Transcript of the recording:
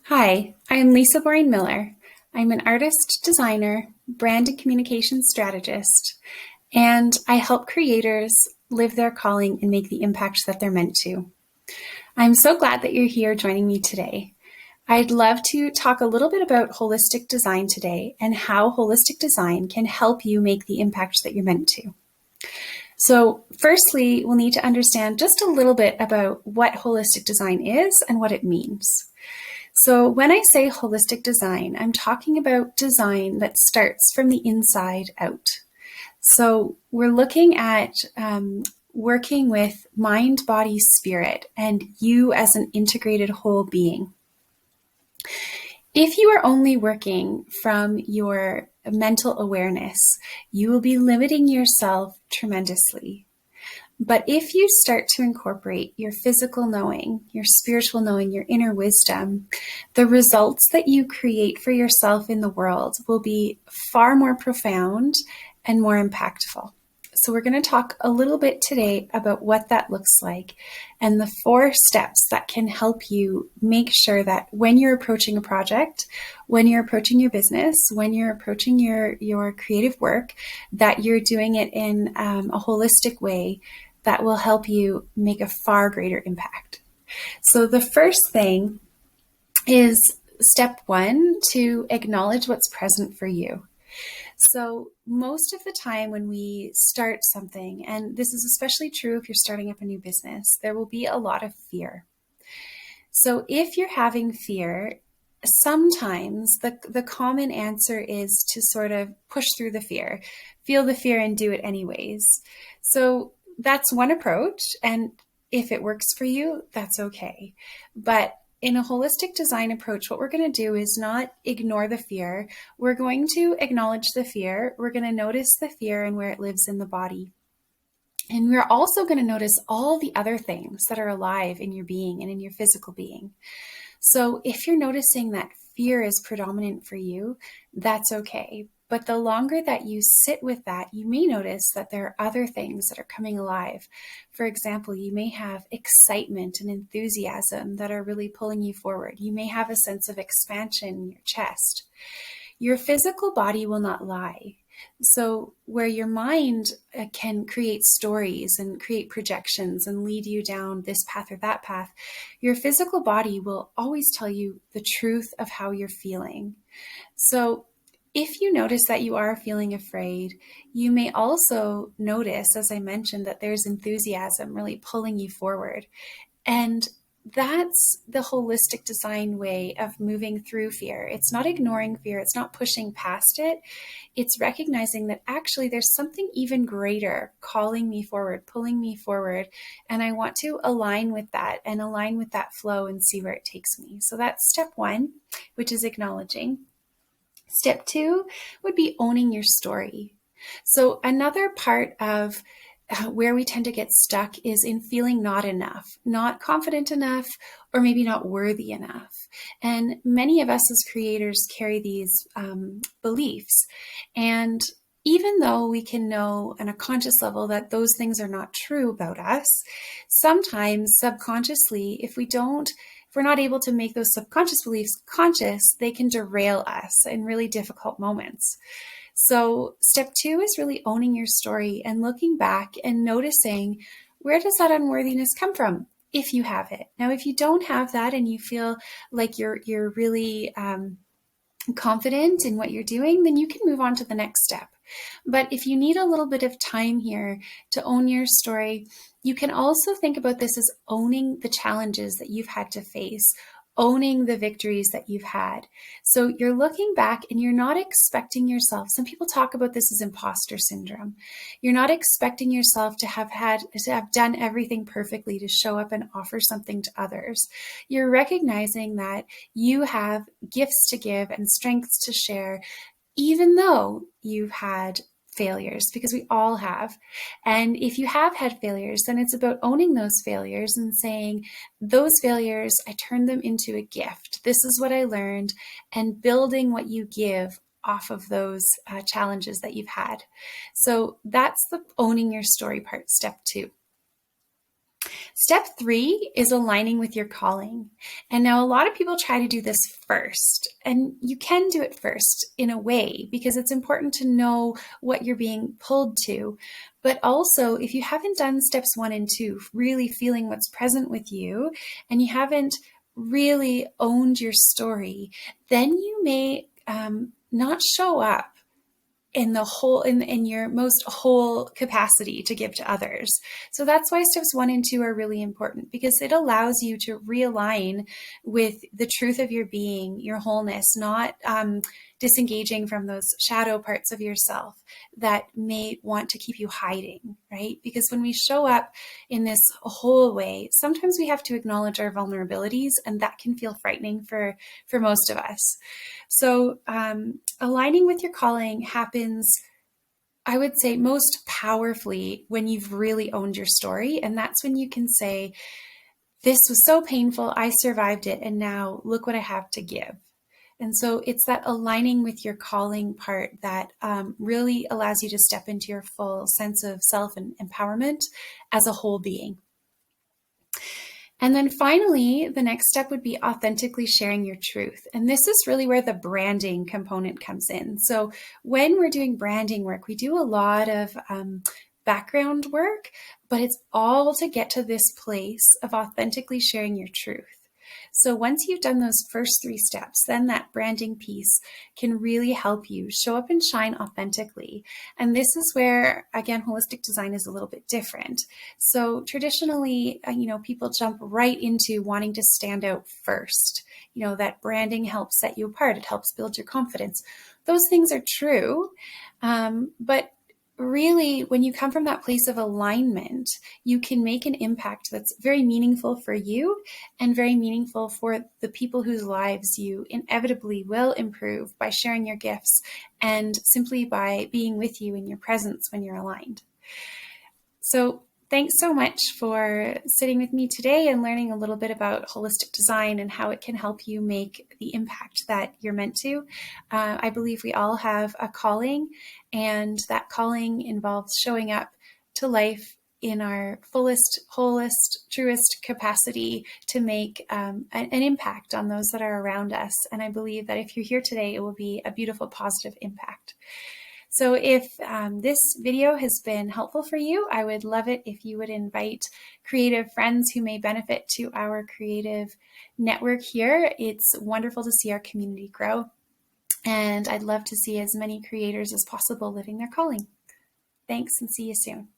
Hi, I am Lisa Boring Miller. I'm an artist, designer, brand and communication strategist, and I help creators live their calling and make the impact that they're meant to. I'm so glad that you're here joining me today. I'd love to talk a little bit about holistic design today and how holistic design can help you make the impact that you're meant to. So, firstly, we'll need to understand just a little bit about what holistic design is and what it means. So when I say holistic design, I'm talking about design that starts from the inside out. So we're looking at working with mind, body, spirit, and you as an integrated whole being. If you are only working from your mental awareness, you will be limiting yourself tremendously. But if you start to incorporate your physical knowing, your spiritual knowing, your inner wisdom, the results that you create for yourself in the world will be far more profound and more impactful. So we're going to talk a little bit today about what that looks like and the 4 steps that can help you make sure that when you're approaching a project, when you're approaching your business, when you're approaching your creative work, that you're doing it in a holistic way that will help you make a far greater impact. So the first thing is step 1, to acknowledge what's present for you. So most of the time when we start something, and this is especially true if you're starting up a new business, there will be a lot of fear. So if you're having fear, sometimes the common answer is to sort of push through the fear, feel the fear and do it anyways. So that's one approach. And if it works for you, that's okay. But in a holistic design approach, what we're going to do is not ignore the fear. We're going to acknowledge the fear. We're going to notice the fear and where it lives in the body. And we're also going to notice all the other things that are alive in your being and in your physical being. So if you're noticing that fear is predominant for you, that's okay. But the longer that you sit with that, you may notice that there are other things that are coming alive. For example, you may have excitement and enthusiasm that are really pulling you forward. You may have a sense of expansion in your chest. Your physical body will not lie. So where your mind can create stories and create projections and lead you down this path or that path, your physical body will always tell you the truth of how you're feeling. So if you notice that you are feeling afraid, you may also notice, as I mentioned, that there's enthusiasm really pulling you forward. And that's the holistic design way of moving through fear. It's not ignoring fear. It's not pushing past it. It's recognizing that actually there's something even greater calling me forward, pulling me forward. And I want to align with that and align with that flow and see where it takes me. So that's step 1, which is acknowledging. Step 2 would be owning your story. So another part of where we tend to get stuck is in feeling not enough, not confident enough, or maybe not worthy enough. And many of us as creators carry these beliefs. And even though we can know on a conscious level that those things are not true about us, sometimes subconsciously, if we're not able to make those subconscious beliefs conscious, they can derail us in really difficult moments. So step 2 is really owning your story and looking back and noticing, where does that unworthiness come from? If you have it. Now, if you don't have that and you feel like you're really confident in what you're doing, then you can move on to the next step. But if you need a little bit of time here to own your story, you can also think about this as owning the challenges that you've had to face, owning the victories that you've had. So you're looking back and you're not expecting yourself. Some people talk about this as imposter syndrome. You're not expecting yourself to have done everything perfectly to show up and offer something to others. You're recognizing that you have gifts to give and strengths to share, even though you've had failures, because we all have. And if you have had failures, then it's about owning those failures and saying, those failures, I turned them into a gift. This is what I learned, and building what you give off of those challenges that you've had. So that's the owning your story part, step 2. Step 3 is aligning with your calling. And now a lot of people try to do this first, and you can do it first in a way because it's important to know what you're being pulled to. But also, if you haven't done steps 1 and 2, really feeling what's present with you, and you haven't really owned your story, then you may not show up in the whole in your most whole capacity to give to others. So that's why steps 1 and 2 are really important, because it allows you to realign with the truth of your being, your wholeness, not disengaging from those shadow parts of yourself that may want to keep you hiding, right? Because when we show up in this whole way, sometimes we have to acknowledge our vulnerabilities, and that can feel frightening for most of us. So aligning with your calling happens, I would say, most powerfully when you've really owned your story. And that's when you can say, this was so painful, I survived it, and now look what I have to give. And so it's that aligning with your calling part that really allows you to step into your full sense of self and empowerment as a whole being. And then finally, the next step would be authentically sharing your truth. And this is really where the branding component comes in. So when we're doing branding work, we do a lot of background work, but it's all to get to this place of authentically sharing your truth. So once you've done those first 3 steps, then that branding piece can really help you show up and shine authentically. And this is where, again, holistic design is a little bit different. So traditionally, people jump right into wanting to stand out first. That branding helps set you apart. It helps build your confidence. Those things are true. But really, when you come from that place of alignment, you can make an impact that's very meaningful for you and very meaningful for the people whose lives you inevitably will improve by sharing your gifts and simply by being with you in your presence when you're aligned. So thanks so much for sitting with me today and learning a little bit about holistic design and how it can help you make the impact that you're meant to. I believe we all have a calling, and that calling involves showing up to life in our fullest, wholest, truest capacity to make an impact on those that are around us. And I believe that if you're here today, it will be a beautiful, positive impact. So if this video has been helpful for you, I would love it if you would invite creative friends who may benefit to our creative network here. It's wonderful to see our community grow, and I'd love to see as many creators as possible living their calling. Thanks, and see you soon.